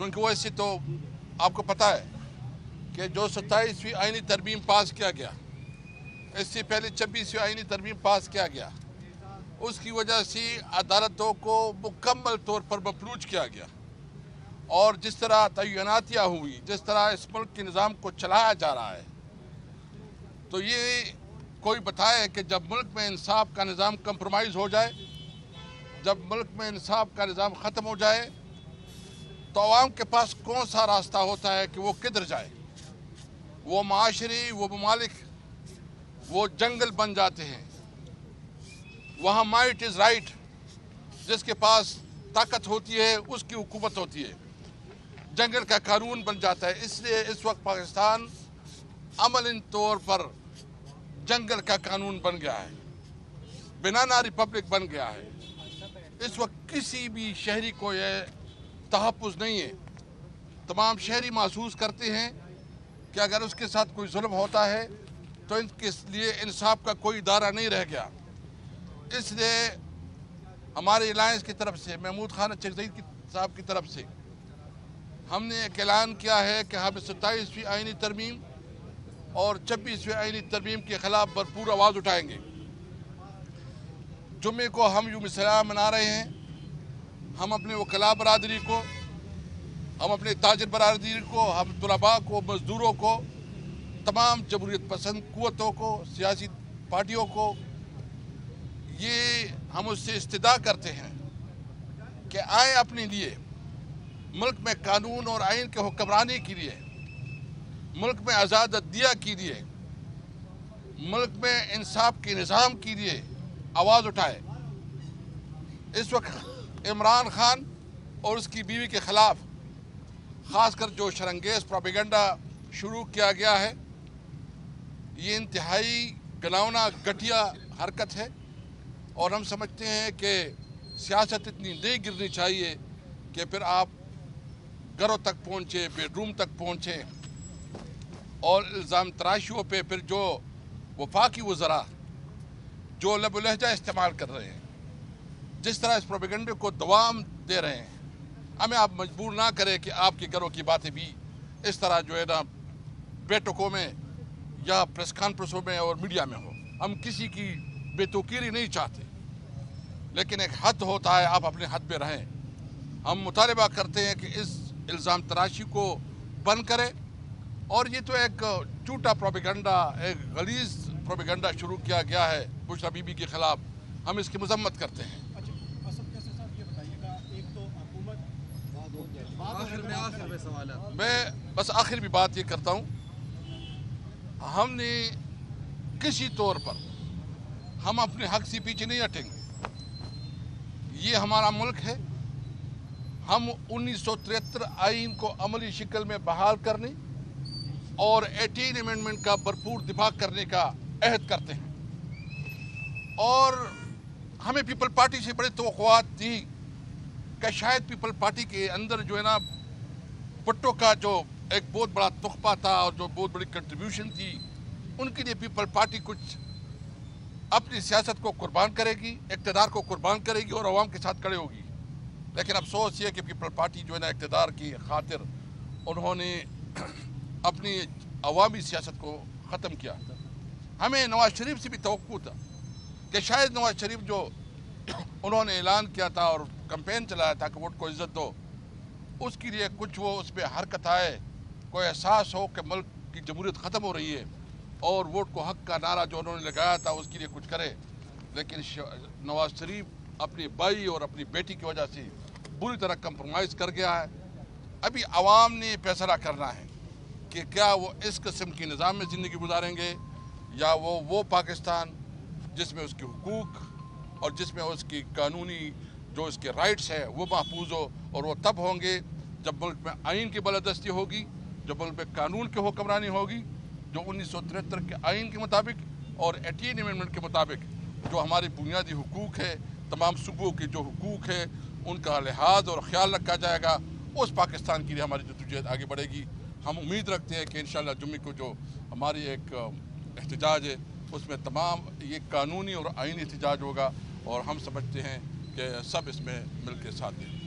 क्योंकि वैसे तो आपको पता है कि जो 27वीं आईनी तरमीम पास किया गया, इससे पहले 26वीं आईनी तरमीम पास किया गया, उसकी वजह से अदालतों को मुकम्मल तौर पर मफलूज किया गया। और जिस तरह तयनातियाँ हुई, जिस तरह इस मुल्क के निज़ाम को चलाया जा रहा है, तो ये कोई बताए कि जब मुल्क में इंसाफ का निज़ाम कंप्रोमाइज़ हो जाए, जब मुल्क में इंसाफ का निज़ाम ख़त्म हो जाए, तो आवाम के पास कौन सा रास्ता होता है कि वो किधर जाए। वो माशरे, वो ममालिक, वो जंगल बन जाते हैं। वहाँ माइट इज़ राइट, जिसके पास ताकत होती है उसकी हुकूमत होती है, जंगल का कानून बन जाता है। इसलिए इस वक्त पाकिस्तान अमलन तौर पर जंगल का कानून बन गया है, बनाना रिपब्लिक बन गया है। इस वक्त किसी भी शहरी को यह तहफ़्फ़ुज़ नहीं है। तमाम शहरी महसूस करते हैं कि अगर उसके साथ कोई जुल्म होता है तो इनके लिए इंसाफ का कोई इदारा नहीं रह गया। इसलिए हमारे अलायंस की तरफ से, महमूद खान चकज़ई साहब की तरफ से, हमने एक ऐलान किया है कि हम 27वीं आईनी तरमीम और 26वीं आईनी तरमीम के ख़िलाफ़ भरपूर आवाज़ उठाएंगे। जुम्मे को हम यूम सलाम मना रहे हैं। हम अपने वकला बरादरी को, हम अपने ताजिर बरादरी को, हम तुलबा को, मज़दूरों को, तमाम जमहूरियत पसंद क़ुव्वतों को, सियासी पार्टियों को, ये हम उससे इस्तदा करते हैं कि आए अपने लिए, मुल्क में कानून और आइन के हुक्मरानी के लिए, मुल्क में आज़ाद अदलिया के लिए, मुल्क में इंसाफ के निज़ाम के लिए आवाज़ उठाए। इस वक्त इमरान खान और उसकी बीवी के ख़िलाफ़ ख़ासकर जो शरंगेज़ प्रोपेगेंडा शुरू किया गया है, ये इंतहाई घिनौना घटिया हरकत है। और हम समझते हैं कि सियासत इतनी नहीं गिरनी चाहिए कि फिर आप घरों तक पहुँचे, बेडरूम तक पहुँचे और इल्ज़ाम तराशियों पे फिर जो वफाकी वज़रा जो लब लहजा इस्तेमाल कर रहे हैं, जिस तरह इस प्रोपेगेंडे को दवाम दे रहे हैं, हमें आप मजबूर ना करें कि आपके घरों की बातें भी इस तरह जो है ना बैठकों में या प्रेस कॉन्फ्रेंसों में और मीडिया में हो। हम किसी की बेतौकीरी नहीं चाहते, लेकिन एक हद होता है, आप अपने हद पे रहें। हम मुतालबा करते हैं कि इस इल्ज़ाम तराशी को बंद करें। और ये तो एक झूठा प्रोपेगेंडा, एक गलीज़ प्रोपेगेंडा शुरू किया गया है बुशरा बीबी के ख़िलाफ़, हम इसकी मज़म्मत करते हैं। मैं बस आखिर भी बात ये करता हूँ, हमने किसी तौर पर हम अपने हक से पीछे नहीं हटेंगे। ये हमारा मुल्क है। हम 1973 आइन को अमली शिकल में बहाल करने और 18 अमेंडमेंट का भरपूर दिफा करने का अहद करते हैं। और हमें पीपल पार्टी से बड़ी तवक्कुआत थी कि शायद पीपल पार्टी के अंदर जो है ना भुट्टो का जो एक बहुत बड़ा तुख्फा था और जो बहुत बड़ी कंट्रीब्यूशन थी, उनके लिए पीपल पार्टी कुछ अपनी सियासत को कुर्बान करेगी, इक़्तिदार को कुर्बान करेगी और अवाम के साथ खड़े होगी। लेकिन अफसोस ये कि पीपल पार्टी जो है ना इक़्तिदार की खातिर उन्होंने अपनी अवामी सियासत को ख़त्म किया। हमें नवाज शरीफ से भी तवक्कुह था कि शायद नवाज शरीफ जो उन्होंने ऐलान किया था और कैंपेन चलाया था कि वोट को इज़्ज़त दो, उसके लिए कुछ वो उस पर हरकत आए, कोई एहसास हो कि मुल्क की जमहूरियत ख़त्म हो रही है और वोट को हक का नारा जो उन्होंने लगाया था उसके लिए कुछ करे। लेकिन नवाज शरीफ अपनी भाई और अपनी बेटी की वजह से बुरी तरह कंप्रोमाइज़ कर गया है। अभी आवाम ने फैसला करना है कि क्या वो इस किस्म की निज़ाम में ज़िंदगी गुजारेंगे या वो पाकिस्तान जिसमें उसके हुकूक और जिसमें उसकी कानूनी जो उसके राइट्स है वो महफूज हो। और वो तब होंगे जब मुल्क में आइन की बालादस्ती होगी, जब मुल्क में कानून की हुक्मरानी होगी, जो 1973 के आइन के मुताबिक और 18 अमेंडमेंट के मुताबिक जो हमारी बुनियादी हुकूक है, तमाम सूबों के जो हुकूक है उनका लिहाज और ख्याल रखा जाएगा। उस पाकिस्तान के लिए हमारी जद्दोजहद आगे बढ़ेगी। हम उम्मीद रखते हैं कि इंशाअल्लाह जुम्मे को जो हमारी एक एहतजाज है उसमें तमाम ये कानूनी और आइनी एहतजाज होगा और हम समझते हैं कि सब इसमें मिल के साथ दें।